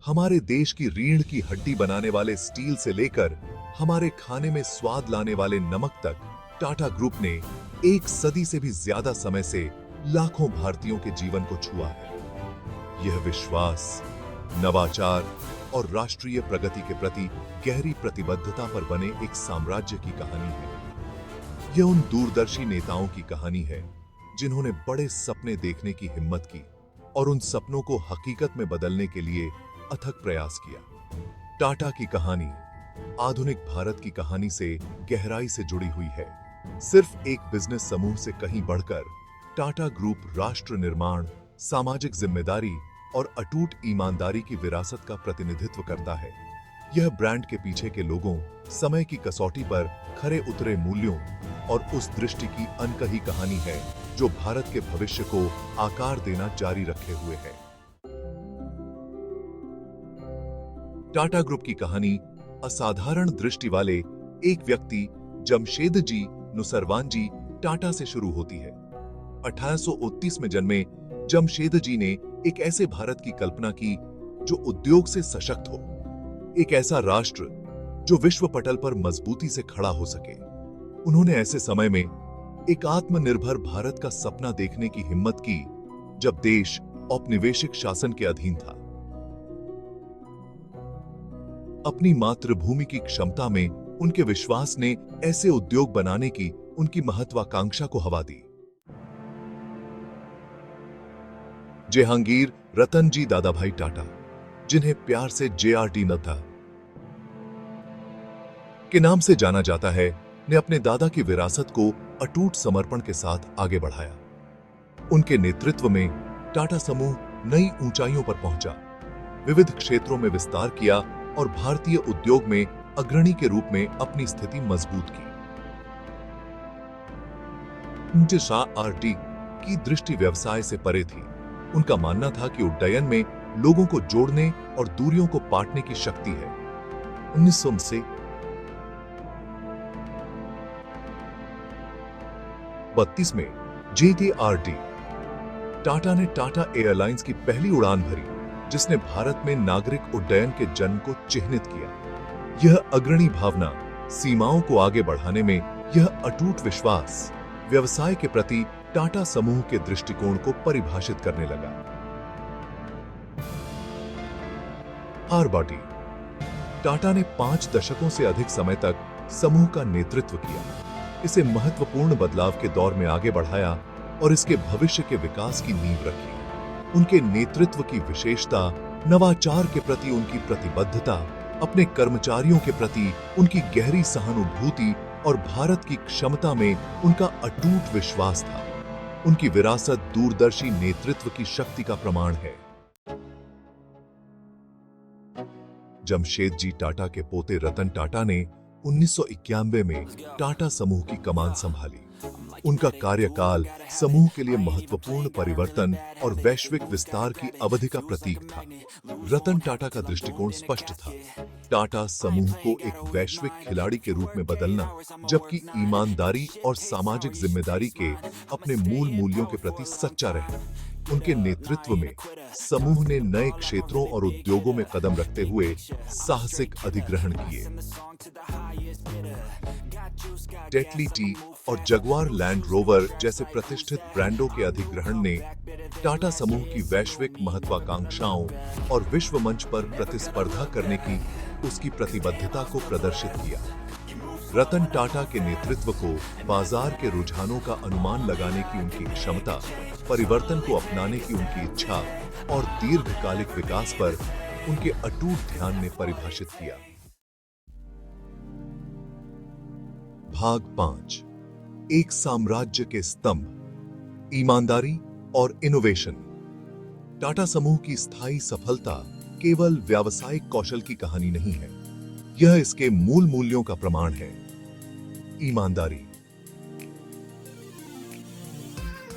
हमारे देश की रीढ़ की हड्डी बनाने वाले स्टील से लेकर हमारे खाने में स्वाद लाने वाले नमक तक टाटा ग्रुप ने एक सदी से भी ज्यादा समय से लाखों भारतीयों के जीवन को छुआ है। यह विश्वास, नवाचार और राष्ट्रीय प्रगति के प्रति गहरी प्रतिबद्धता पर बने एक साम्राज्य की कहानी है। यह उन दूरदर्शी नेताओं की कहानी है जिन्होंने बड़े सपने देखने की हिम्मत की और उन सपनों को हकीकत में बदलने के लिए अथक प्रयास किया। टाटा की कहानी आधुनिक भारत की कहानी से गहराई से जुड़ी हुई है। सिर्फ एक बिजनेस समूह से कहीं बढ़कर टाटा ग्रुप राष्ट्र निर्माण, सामाजिक जिम्मेदारी और अटूट ईमानदारी की विरासत का प्रतिनिधित्व करता है। यह ब्रांड के पीछे के लोगों, समय की कसौटी पर खरे उतरे मूल्यों और उस दृष्टि की अनकही कहानी है जो भारत के भविष्य को आकार देना जारी रखे हुए है। टाटा ग्रुप की कहानी असाधारण दृष्टि वाले एक व्यक्ति जमशेदजी नुसरवानजी टाटा से शुरू होती है। 1829 में जन्मे जमशेदजी ने एक ऐसे भारत की कल्पना की जो उद्योग से सशक्त हो, एक ऐसा राष्ट्र जो विश्व पटल पर मजबूती से खड़ा हो सके। उन्होंने ऐसे समय में एक आत्मनिर्भर भारत का सपना देखने की हिम्मत की जब देश औपनिवेशिक शासन के अधीन था। अपनी मातृभूमि की क्षमता में उनके विश्वास ने ऐसे उद्योग बनाने की उनकी महत्वाकांक्षा को हवा दी। जहांगीर रतनजी दादाभाई टाटा, जिन्हें प्यार से JRT नड्डा के नाम से जाना जाता है, ने अपने दादा की विरासत को अटूट समर्पण के साथ आगे बढ़ाया। उनके नेतृत्व में टाटा समूह नई ऊंचाइयों पर पहुंचा, विविध क्षेत्रों में विस्तार किया और भारतीय उद्योग में अग्रणी के रूप में अपनी स्थिति मजबूत की। JRT की दृष्टि व्यवसाय से परे थी। उनका मानना था कि उड्डयन में लोगों को जोड़ने और दूरियों को पाटने की शक्ति है। 1932 में JRT टाटा ने टाटा एयरलाइंस की पहली उड़ान भरी, जिसने भारत में नागरिक उड्डयन के जन्म को चिह्नित किया। यह अग्रणी भावना, सीमाओं को आगे बढ़ाने में यह अटूट विश्वास व्यवसाय के प्रति टाटा समूह के दृष्टिकोण को परिभाषित करने लगा। आरबाटी टाटा ने 5 दशकों से अधिक समय तक समूह का नेतृत्व किया, इसे महत्वपूर्ण बदलाव के दौर में आगे बढ़ाया और इसके भविष्य के विकास की नींव रखी। उनके नेतृत्व की विशेषता, नवाचार के प्रति उनकी प्रतिबद्धता, अपने कर्मचारियों के प्रति उनकी गहरी सहानुभूति और भारत की क्षमता में उनका अटूट विश्वास था। उनकी विरासत दूरदर्शी नेतृत्व की शक्ति का प्रमाण है। जमशेदजी टाटा के पोते रतन टाटा ने 1991 में टाटा समूह की कमान संभाली। उनका कार्यकाल समूह के लिए महत्वपूर्ण परिवर्तन और वैश्विक विस्तार की अवधि का प्रतीक था। रतन टाटा का दृष्टिकोण स्पष्ट था, टाटा समूह को एक वैश्विक खिलाड़ी के रूप में बदलना, जबकि ईमानदारी और सामाजिक जिम्मेदारी के अपने मूल मूल्यों के प्रति सच्चा रहना। उनके नेतृत्व में समूह ने नए क्षेत्रों और उद्योगों में कदम रखते हुए साहसिक अधिग्रहण किए। टेटली टी और जगुआर लैंड रोवर जैसे प्रतिष्ठित ब्रांडों के अधिग्रहण ने टाटा समूह की वैश्विक महत्वाकांक्षाओं और विश्व मंच पर प्रतिस्पर्धा करने की उसकी प्रतिबद्धता को प्रदर्शित किया। रतन टाटा के नेतृत्व को बाजार के रुझानों का अनुमान लगाने की उनकी क्षमता, परिवर्तन को अपनाने की उनकी इच्छा और दीर्घकालिक विकास पर उनके अटूट ध्यान ने परिभाषित किया। भाग 5, एक साम्राज्य के स्तंभ, ईमानदारी और इनोवेशन। टाटा समूह की स्थायी सफलता केवल व्यावसायिक कौशल की कहानी नहीं है, यह इसके मूल मूल्यों का प्रमाण है। ईमानदारी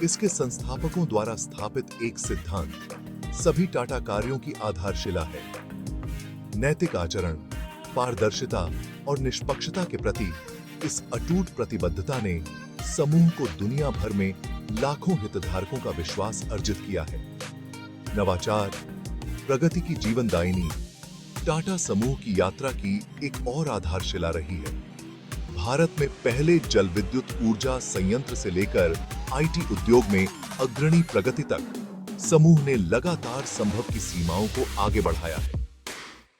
इसके संस्थापकों द्वारा स्थापित एक सिद्धांत, सभी टाटा कार्यों की आधारशिला है। नैतिक आचरण, पारदर्शिता और निष्पक्षता के प्रति इस अटूट प्रतिबद्धता ने समूह को दुनिया भर में लाखों हितधारकों का विश्वास अर्जित किया है। नवाचार, प्रगति की जीवनदायिनी टाटा समूह की यात्रा की एक और आधारशिला रही है। भारत में पहले जल विद्युत ऊर्जा संयंत्र से लेकर आईटी उद्योग में अग्रणी प्रगति तक समूह ने लगातार संभव की सीमाओं को आगे बढ़ाया है।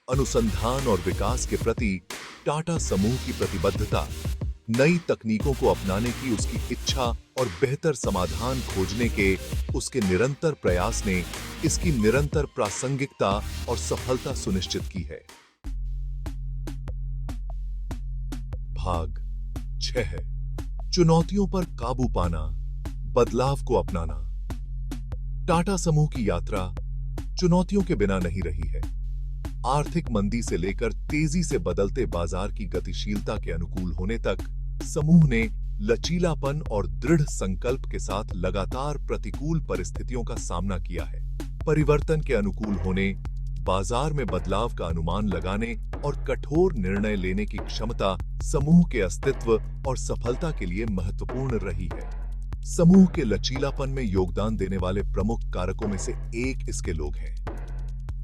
अनुसंधान और विकास के प्रति टाटा समूह की प्रतिबद्धता, नई तकनीकों को अपनाने की उसकी इच्छा और बेहतर समाधान खोजने के उसके निरंतर प्रयास ने इसकी निरंतर प्रासंगिकता और सफलता सुनिश्चित की है। भाग 6 चुनौतियों पर काबू पाना, बदलाव को अपनाना। टाटा समूह की यात्रा चुनौतियों के बिना नहीं रही है। आर्थिक मंदी से लेकर तेजी से बदलते बाजार की गतिशीलता के अनुकूल होने तक समूह ने लचीलापन और दृढ़ संकल्प के साथ लगातार प्रतिकूल परिस्थितियों का सामना किया है। परिवर्तन के अनुकूल होने, बाजार में बदलाव का अनुमान लगाने और कठोर निर्णय लेने की क्षमता समूह के अस्तित्व और सफलता के लिए महत्वपूर्ण रही है। समूह के लचीलापन में योगदान देने वाले प्रमुख कारकों में से एक इसके लोग हैं।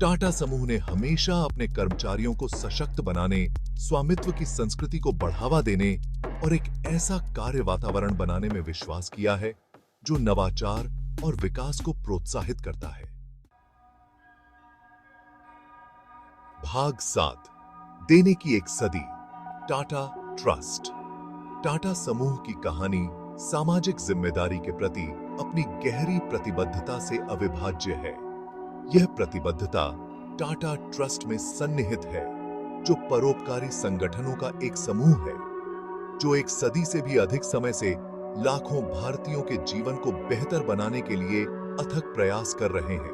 टाटा समूह ने हमेशा अपने कर्मचारियों को सशक्त बनाने, स्वामित्व की संस्कृति को बढ़ावा देने और एक ऐसा कार्य वातावरण बनाने में विश्वास किया है जो नवाचार और विकास को प्रोत्साहित करता है। भाग 7 देने की एक सदी, टाटा ट्रस्ट। टाटा समूह की कहानी सामाजिक जिम्मेदारी के प्रति अपनी गहरी प्रतिबद्धता से अविभाज्य है। यह प्रतिबद्धता टाटा ट्रस्ट में सन्निहित है, जो परोपकारी संगठनों का एक समूह है जो एक सदी से भी अधिक समय से लाखों भारतीयों के जीवन को बेहतर बनाने के लिए अथक प्रयास कर रहे हैं।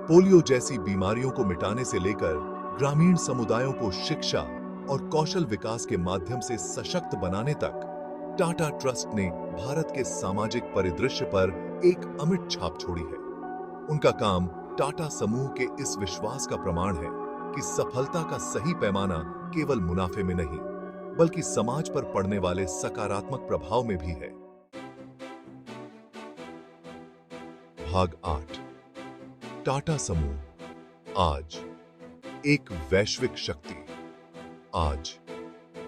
पोलियो जैसी बीमारियों को मिटाने से लेकर ग्रामीण समुदायों को शिक्षा और कौशल विकास के माध्यम से सशक्त बनाने तक टाटा ट्रस्ट ने भारत के सामाजिक परिदृश्य पर एक अमिट छाप छोड़ी है। उनका काम टाटा समूह के इस विश्वास का प्रमाण है कि सफलता का सही पैमाना केवल मुनाफे में नहीं, बल्कि समाज पर पड़ने वाले सकारात्मक प्रभाव में भी है। भाग 8 टाटा समूह आज एक वैश्विक शक्ति। आज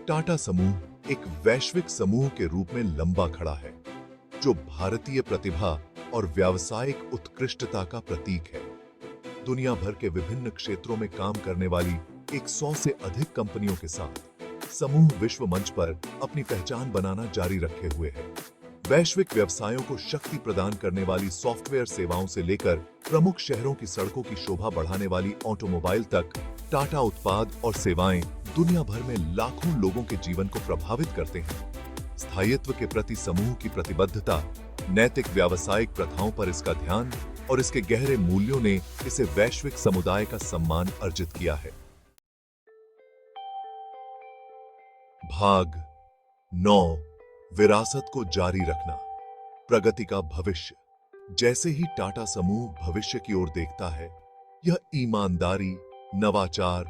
टाटा समूह एक वैश्विक समूह के रूप में लंबा खड़ा है, जो भारतीय प्रतिभा और व्यावसायिक उत्कृष्टता का प्रतीक है। दुनिया भर के विभिन्न क्षेत्रों में काम करने वाली 100 से अधिक कंपनियों के साथ समूह विश्व मंच पर अपनी पहचान बनाना जारी रखे हुए है। वैश्विक व्यवसायों को शक्ति प्रदान करने वाली सॉफ्टवेयर सेवाओं से लेकर प्रमुख शहरों की सड़कों की शोभा बढ़ाने वाली ऑटोमोबाइल तक, टाटा उत्पाद और सेवाएं दुनिया भर में लाखों लोगों के जीवन को प्रभावित करते हैं। स्थायित्व के प्रति समूह की प्रतिबद्धता, नैतिक व्यावसायिक प्रथाओं पर इसका ध्यान और इसके गहरे मूल्यों ने इसे वैश्विक समुदाय का सम्मान अर्जित किया है। भाग 9 विरासत को जारी रखना, प्रगति का भविष्य। जैसे ही टाटा समूह भविष्य की ओर देखता है, यह ईमानदारी, नवाचार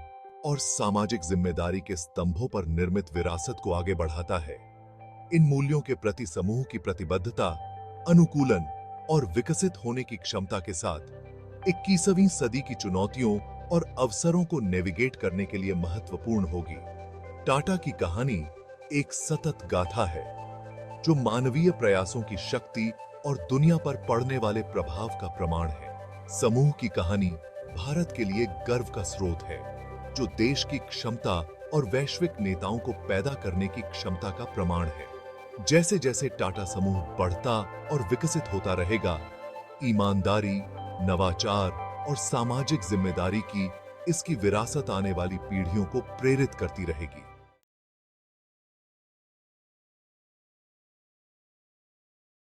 और सामाजिक जिम्मेदारी के स्तंभों पर निर्मित विरासत को आगे बढ़ाता है। इन मूल्यों के प्रति समूह की प्रतिबद्धता अनुकूलन और विकसित होने की क्षमता के साथ 21वीं सदी की चुनौतियों और अवसरों को नेविगेट करने के लिए महत्वपूर्ण होगी। टाटा की कहानी एक सतत गाथा है, जो मानवीय प्रयासों की शक्ति और दुनिया पर पड़ने वाले प्रभाव का प्रमाण है। समूह की कहानी भारत के लिए गर्व का स्रोत है, जो देश की क्षमता और वैश्विक नेताओं को पैदा करने की क्षमता का प्रमाण है। जैसे जैसे टाटा समूह बढ़ता और विकसित होता रहेगा, ईमानदारी, नवाचार और सामाजिक जिम्मेदारी की इसकी विरासत आने वाली पीढ़ियों को प्रेरित करती रहेगी।